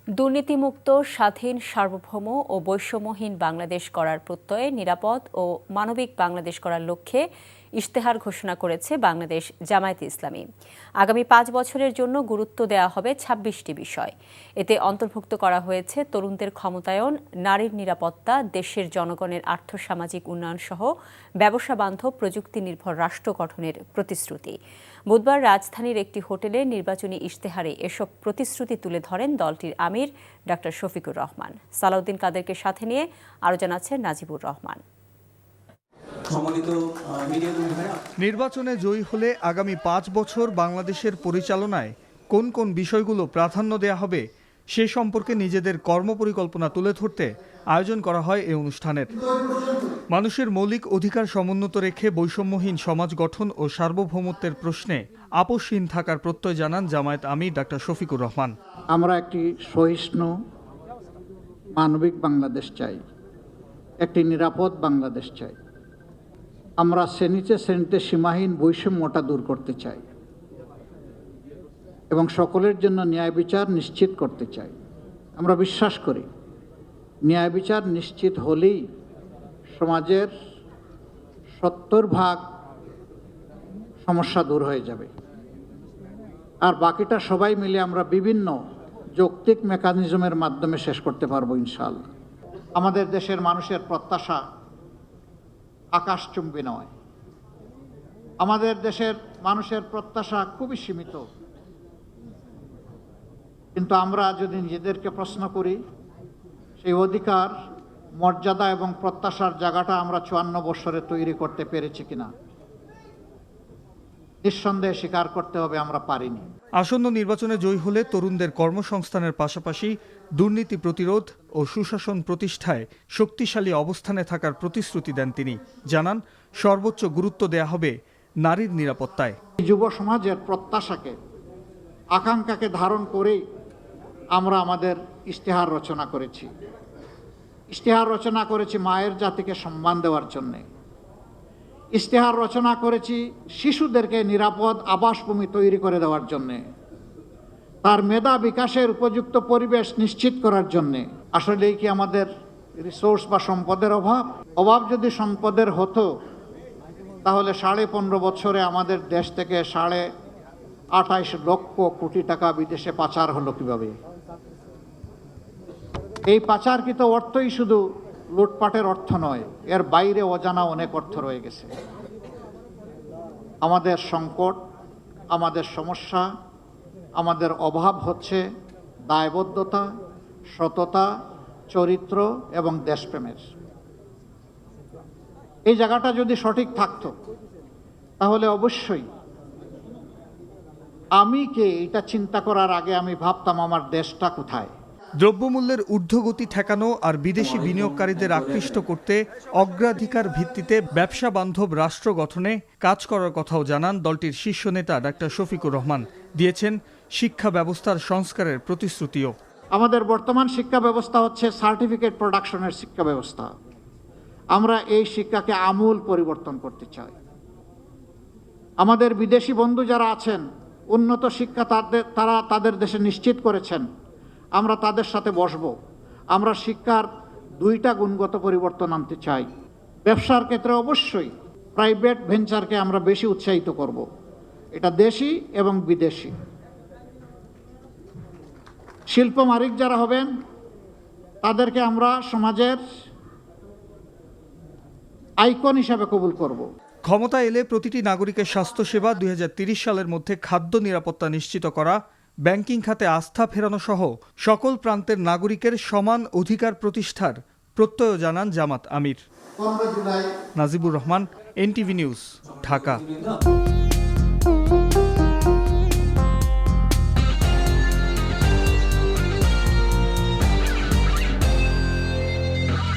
দুর্নীতিমুক্ত, স্বাধীন, সার্বভৌম ও বৈষম্যহীন বাংলাদেশ গড়ার প্রত্যয়ে নিরাপদ ও মানবিক বাংলাদেশ গড়ার লক্ষ্যে ইশতেহার ঘোষণা করেছে বাংলাদেশ জামায়াতে ইসলামী। আগামী ৫ বছরের জন্য গুরুত্ব দেওয়া হবে ২৬টি বিষয়। এতে অন্তর্ভুক্ত করা হয়েছে তরুণদের ক্ষমতায়ন, নারীর নিরাপত্তা, দেশের জনগণের আর্থসামাজিক উন্নয়ন সহ ব্যবসা বান্ধব প্রযুক্তি নির্ভর রাষ্ট্র গঠনের প্রতিশ্রুতি। বুধবার রাজধানীর একটি হোটেলে নির্বাচনী ইশতেহারে এসব প্রতিশ্রুতি তুলে ধরেন দলটির আমির ডা শফিকুর রহমান। সালাউদ্দিন কাদেরকে সাথে নিয়ে আরও জানাচ্ছেন নাজিবুর রহমান। নির্বাচনে জয়ী হলে আগামী ৫ বছর বাংলাদেশের পরিচালনায় কোন কোন বিষয়গুলো প্রাধান্য দেয়া হবে সে সম্পর্কে নিজেদের কর্মপরিকল্পনা তুলে ধরতে আয়োজন করা হয় এই অনুষ্ঠানের। মানুষের মৌলিক অধিকার সমুন্নত রেখে বৈষম্যহীন সমাজ গঠন ও সার্বভৌমত্বের প্রশ্নে আপোষহীন থাকার প্রত্যয় জানান জামায়াত আমির ডা শফিকুর রহমান। আমরা একটি সহিষ্ণু মানবিক বাংলাদেশ চাই, একটি নিরাপদ বাংলাদেশ চাই। আমরা শ্রেণীতে সীমাহীন বৈষম্যটা দূর করতে চাই এবং সকলের জন্য ন্যায় বিচার নিশ্চিত করতে চাই। আমরা বিশ্বাস করি ন্যায় বিচার নিশ্চিত হলেই সমাজের ৭০% সমস্যা দূর হয়ে যাবে, আর বাকিটা সবাই মিলে আমরা বিভিন্ন যৌক্তিক মেকানিজমের মাধ্যমে শেষ করতে পারবো ইনশাআল্লাহ। আমাদের দেশের মানুষের প্রত্যাশা আকাশচুম্বী নয়। আমাদের দেশের মানুষের প্রত্যাশা খুবই সীমিত, কিন্তু আমরা যদি নিজেদেরকে প্রশ্ন করি সেই অধিকার, মর্যাদা এবং প্রত্যাশার জায়গাটা আমরা ৫৪ বছরে তৈরি করতে পেরেছি কিনা, নিঃসন্দেহে স্বীকার করতে হবে আমরা পারিনি। আসন্ন নির্বাচনে জয়ী হলে তরুণদের কর্মসংস্থানের পাশাপাশি দুর্নীতি প্রতিরোধ ও সুশাসন প্রতিষ্ঠায় শক্তিশালী অবস্থানে থাকার প্রতিশ্রুতি দেন তিনি। জানান সর্বোচ্চ গুরুত্ব দেয়া হবে নারীর নিরাপত্তায়। যুব সমাজের প্রত্যাশাকে, আকাঙ্ক্ষাকে ধারণ করেই আমরা আমাদের ইশতেহার রচনা করেছি। ইশতেহার রচনা করেছি মায়ের জাতিকে সম্মান দেওয়ার জন্যে। ইশতেহার রচনা করেছি শিশুদেরকে নিরাপদ আবাসভূমি তৈরি করে দেওয়ার জন্যে, তার মেধা বিকাশের উপযুক্ত পরিবেশ নিশ্চিত করার জন্যে। আসলে কি আমাদের রিসোর্স বা সম্পদের অভাব যদি সম্পদের হতো তাহলে ১৫.৫ বছরে আমাদের দেশ থেকে ২৮ লক্ষ কোটি টাকা বিদেশে পাচার হলো কিভাবে? এই পাচারকৃত অর্থই শুধু লুটপাটের অর্থ নয়, এর বাইরে অজানা অনেক অর্থ রয়ে গেছে। আমাদের সংকট, আমাদের সমস্যা, আমাদের অভাব হচ্ছে দায়বদ্ধতা, সততা, চরিত্র এবং দেশপ্রেমের। এই জায়গাটা যদি সঠিক থাকতো তাহলে অবশ্যই আমি কে এটা চিন্তা করার আগে আমি ভাবতাম আমার দেশটা কোথায়। দ্রব্যমূল্যের ঊর্ধ্বগতি ঠেকানো আর বিদেশি বিনিয়োগকারীদের আকৃষ্ট করতে অগ্রাধিকার ভিত্তিতে ব্যবসা বান্ধব রাষ্ট্র গঠনে কাজ করার কথাও জানান দলটির শীর্ষ নেতা ডা শফিকুর রহমান। দিয়েছেন শিক্ষা ব্যবস্থার সংস্কারের প্রতিশ্রুতিও। আমাদের বর্তমান শিক্ষা ব্যবস্থা হচ্ছে সার্টিফিকেট প্রোডাকশনের শিক্ষা ব্যবস্থা। আমরা এই শিক্ষাকে আমূল পরিবর্তন করতে চাই। আমাদের বিদেশি বন্ধু যারা আছেন, উন্নত শিক্ষা তারা তাদের দেশে নিশ্চিত করেছেন, আমরা তাদের সাথে বসব। আমরা শিক্ষার 2টা গুণগত পরিবর্তন আনতে চাই। ব্যবসার ক্ষেত্রে অবশ্যই প্রাইভেট ভেঞ্চারকে আমরা বেশি উৎসাহিত করব, এটা দেশি এবং বিদেশি। শিল্প মালিক যারা হবেন তাদেরকে আমরা সমাজের আইকন হিসাবে কবুল করব। ক্ষমতা এলে প্রতিটি নাগরিকের স্বাস্থ্যসেবা ২০৩০ সালের মধ্যে খাদ্য নিরাপত্তা নিশ্চিত করা, ব্যাংকিং খাতে আস্থা ফেরানো সহ সকল প্রান্তের নাগরিকের সমান অধিকার প্রতিষ্ঠার প্রত্যয় জানান জামাত আমির। Najibur Rahman, NTV news, Dhaka.